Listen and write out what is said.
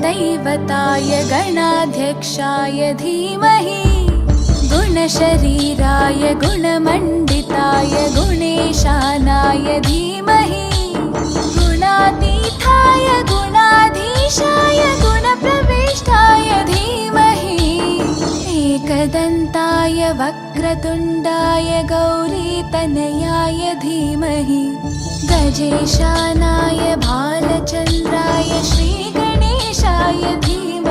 गणदैवताय गणाध्यक्षाय धीमहि गुणशरीराय गुणमण्डिताय गुणेशानाय धीमहि गुणातीताय गुणाधीशाय गुणप्रविष्टाय धीमहि एकदन्ताय वक्रतुण्डाय गौरीतनयाय धीमहि गजेशानाय भालचन्द्राय श्रीगणेशाय धीमहि